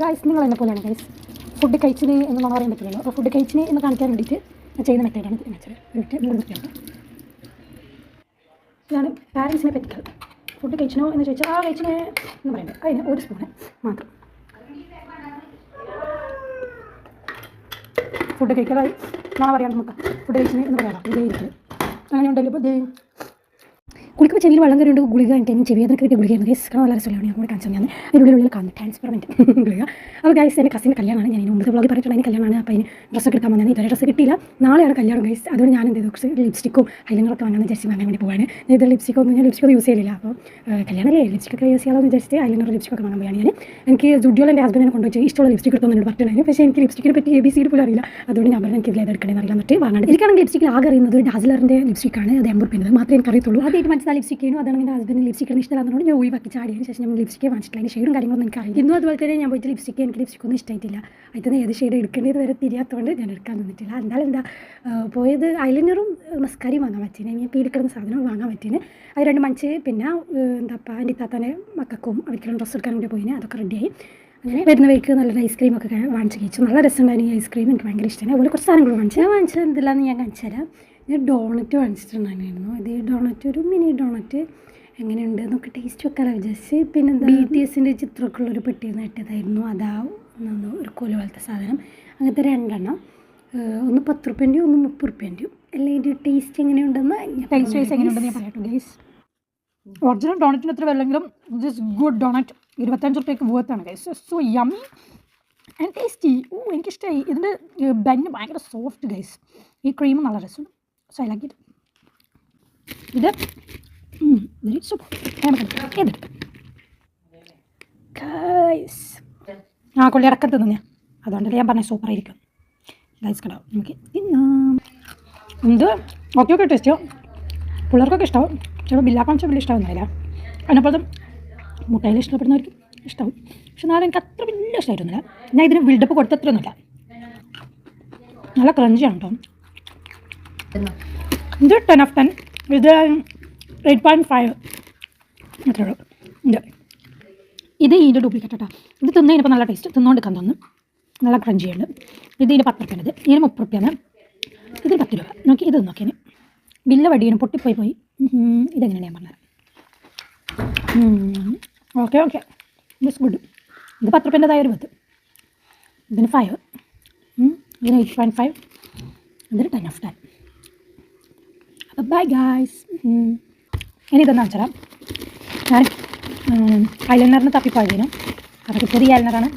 Guys നിങ്ങൾ എന്നെ പോലെയാണ് ഗൈസ് ഫുഡ് കഴിച്ചിന് എന്ന് പറയാൻ പറ്റില്ലല്ലോ. അപ്പോൾ ഫുഡ് കഴിച്ചിന് എന്ന് കാണിക്കാൻ വേണ്ടിയിട്ട് ചെയ്യുന്ന മെത്തേഡാണ് വെച്ചത്. ഇതാണ് പാരൻസിനെ പറ്റിക്കൽ. ഫുഡ് കഴിച്ചിനോ എന്ന് ചോദിച്ചാൽ കഴിച്ചിനെ എന്ന് പറയുന്നത് അതിന് ഒരു സ്പൂണ് മാത്രം. ഫുഡ് കഴിക്കലായി നാളെ പറയാം നമുക്ക് ഫുഡ് കഴിച്ചിന് എന്ന് പറയാം. ഇതേ ഇരിക്കൽ അങ്ങനെ ഉണ്ടല്ലോ. ഇപ്പോൾ ഇതേ കുളിക്കുമ്പോൾ ചെവിയിൽ വെള്ളം കയറിയുണ്ട്. ഗുളിക കഴിഞ്ഞിട്ട് ചെവി അതിനൊക്കെ കിട്ടിയ ഗുളികയായിരുന്നു ഗൈസ്. കാണാൻ നല്ല രസമുള്ളതാണ്. ഞാൻ കൂടെ കാണിച്ചു ഞാൻ അതിനുള്ളിൽ കാണുന്നു ട്രാൻസ്പെറൻറ്റ് ഗുളിക. അപ്പോൾ ഗൈസ് എൻ്റെ കസിൻ്റെ കല്യാണമാണ്. ഞാൻ മുമ്പത്തെ വ്ളോഗിൽ പറഞ്ഞിട്ടുണ്ട് അതിന് കല്യാണമാണ്. അപ്പോൾ അതിന് ഡ്രസ്സൊക്കെ എടുക്കാൻ വന്നത് ഇതുവരെ ഡ്രസ്സ് കിട്ടിയില്ല. നാളെയാണ് കല്യാണം ഗൈസ്. അതുകൊണ്ട് ഞാൻ എന്ത് ചെയ്തു ലിപ്സ്റ്റിക്കും ഐലൈനറൊക്കെ വാങ്ങാൻ ജസ്റ്റ് വാങ്ങാൻ വേണ്ടി പോവാണ്. ഇത് ലിപ്സ്റ്റിക്കൊന്നും ഞാൻ ലിപ്സ്റ്റിക്ക് യൂസ് ചെയ്യില്ല. അപ്പോൾ കല്യാണമല്ലേ ലിപ്സ്റ്റിക്കൊക്കെ യൂസ് ചെയ്യാമെന്ന് വിചാരിച്ചിട്ട് ഐലൈനർ ലിപ്സ്റ്റിക്കൊക്കെ വാങ്ങാൻ പോയാണ് ഞാൻ. എനിക്ക് ജുഡിയോയിൽ എൻ്റെ ഹസ്ബൻഡിനെ കൊണ്ടുപോയി ഇഷ്ടമുള്ള ലിപ്സ്റ്റിക്ക് എടുത്തൊന്നും എന്നോട് പറഞ്ഞിട്ടുണ്ടായിരുന്നു. പക്ഷേ എനിക്ക് ലിപ്സ്റ്റിക്കിനെ പറ്റി ABCD പോലും അറിയില്ല. അതുകൊണ്ട് ഞാൻ പറഞ്ഞാൽ എനിക്ക് ഇതിൽ എടുക്കണമെന്ന് അറിയില്ല എന്നിട്ട് വാങ്ങാണ്ട്. എനിക്കാണെങ്കിൽ ലിപ്സ്റ്റിക്കിൽ ആകെ അറിയുന്നത് ഡാസ്ലറിൻ്റെ ലിപ്സ്റ്റിക്കാണ്. അത് 50 രൂപ മാത്രമേ എനിക്ക് അറിയത്തുള്ളൂ. ആദ്യമായിട്ട് മനസ്സിലായ ലിപ്സ്റ്റിക്കിനും അതാണ് എൻ്റെ ഹസ്ബൻഡ് ലിപ്സ്റ്റിക്കിന് ഇഷ്ടമില്ലാത്തതുകൊണ്ട് ഞാൻ ഒഴിവാക്കി ചാടിയതിന് ശേഷം ഞാൻ ലിപ്സ്റ്റിക്ക് വാങ്ങിച്ചിട്ടില്ല. അതിൻ്റെ ഷെയ്ഡും കാര്യങ്ങളൊന്നും എനിക്ക് അറിയില്ല. ഇന്നും അതുപോലെ തന്നെ ഞാൻ പോയിട്ട് എനിക്ക് ലിപ്സ്റ്റിക്കൊന്നും ഇഷ്ടമായിട്ടില്ല. അതിന് ഏത് ഷെയ്ഡ് എടുക്കേണ്ടത് വരെ തിരിയാത്തതുകൊണ്ട് ഞാൻ എടുക്കാൻ നിന്നിട്ടില്ല. എന്തായാലും പോയത് ഐലൈനറും മസ്കാരയും വാങ്ങാൻ പറ്റീന്. ഞാൻ പീരിക്കിടുന്ന സാധനവും വാങ്ങാൻ പറ്റീന്. അത് 2 മണിച്ച് പിന്നെ എൻ്റെ താത്താനെ മക്കൾക്കും അവർക്കെല്ലാം ഡ്രസ്സ് എടുക്കാൻ വേണ്ടി പോയിന്. അതൊക്കെ റെഡിയായി. അങ്ങനെ വരുന്ന വഴിക്ക് നല്ലൊരു ഐസ്ക്രീമൊക്കെ വാങ്ങിച്ച് കഴിച്ചു. നല്ല രസമുണ്ടായിരുന്നു ഈ ഐസ്ക്രീം. എനിക്ക് ഭയങ്കര ഇഷ്ടമാണ്. അതുപോലെ കുറച്ച് സാധനങ്ങൾ വാങ്ങിച്ചത് എന്തില്ലാന്ന് ഞാൻ കാണിച്ചു തരാം. ഞാൻ ഡോണറ്റ് വാങ്ങിച്ചിട്ടുണ്ടായിരുന്നു. ഇത് ഡോണറ്റ് ഒരു മിനി ഡോണറ്റ് എങ്ങനെയുണ്ട് എന്നൊക്കെ ടേസ്റ്റ് വെക്കാൻ വിചാരിച്ച്. പിന്നെ BTSൻ്റെ ചിത്രമൊക്കെ ഉള്ളൊരു പെട്ടിയിൽ നിന്ന് ഇട്ടതായിരുന്നു. ഒരു കോല് പോലത്തെ സാധനം. അങ്ങനത്തെ 2 എണ്ണം. ഒന്ന് 10 രൂപേൻ്റെയും ഒന്ന് 30 രൂപേൻ്റെയും. അല്ലെങ്കിൽ ടേസ്റ്റ് എങ്ങനെയുണ്ടെന്ന് ടേസ്റ്റ് വൈസ് എങ്ങനെയുണ്ടെന്ന് ഞാൻ പറയട്ടെ ഗൈസ്. ഒറിജിനൽ ഡോണറ്റിന് എത്ര വല്ലെങ്കിലും ദിസ് ഗുഡ് ഡോണറ്റ് 25 രൂപയ്ക്ക് വേർത്താണ് guys. So yummy and tasty. എനിക്കിഷ്ടമായി. ഇതിൻ്റെ ബന്ന് ഭയങ്കര സോഫ്റ്റ് ഗൈസ്. ഈ ക്രീം നല്ല രസം. So I like it. ഇത് കൊള്ളി ഇടക്കത്ത് തന്നെ അതുകൊണ്ടല്ലേ ഞാൻ പറഞ്ഞത് സൂപ്പറായിരിക്കും ഗൈസ്. കണ്ടാവും നമുക്ക് എന്ത് ഓക്കെ ടേസ്റ്റ് പിള്ളേർക്കൊക്കെ ഇഷ്ടമാവും. ചിലപ്പോൾ ബില്ലാക്കാൻ വെച്ചാൽ വലിയ ഇഷ്ടമാവുന്നില്ല. അതിനപ്പോഴത്തെ മുട്ടയിൽ ഇഷ്ടപ്പെടുന്നവർക്ക് ഇഷ്ടമാവും. പക്ഷെ നാളെ എനിക്ക് അത്ര വലിയ ഇഷ്ടമായിരുന്നില്ല. ഞാൻ ഇതിന് ബിൽഡപ്പ് കൊടുത്തത്രയൊന്നുമില്ല. നല്ല ക്രഞ്ചിയാണ് കേട്ടോ. ഇത് 10/10. ഇത് 8.5 അത്രേ ഉള്ളൂ. ഇത് ഇതിൻ്റെ ഡ്യൂപ്ലിക്കേറ്റ് കേട്ടോ. ഇത് തിന്നതിനിപ്പോൾ നല്ല ടേസ്റ്റ് തിന്നുകൊണ്ടിരിക്കാൻ തോന്നും. നല്ല ക്രഞ്ചിയുണ്ട്. ഇത് ഇതിന് 10 രൂപയാണ്. ഇതിന് 30 രൂപയാണ്. ഇതിന് 10 രൂപ. നോക്കി ഇത് നോക്കിയാൽ ബില്ല് വടിയാണ് പൊട്ടിപ്പോയി. ഇതെങ്ങനെയാണ് ഞാൻ പറഞ്ഞത്. Okay this good. ഇത് 10 രൂപേൻ്റെതായ ഒരു 10. ഇതിന് 5. ഇതിന് 8.5. ഇതിന് 10/10. അപ്പോൾ ബൈ ഗായ്സ്. ഇനി ഇതെന്ന് വെച്ചാൽ ഞാൻ ഐലൈനറിന് തപ്പിപ്പോയതിനും അതൊക്കെ ചെറിയ ഐലൈനറാണ്.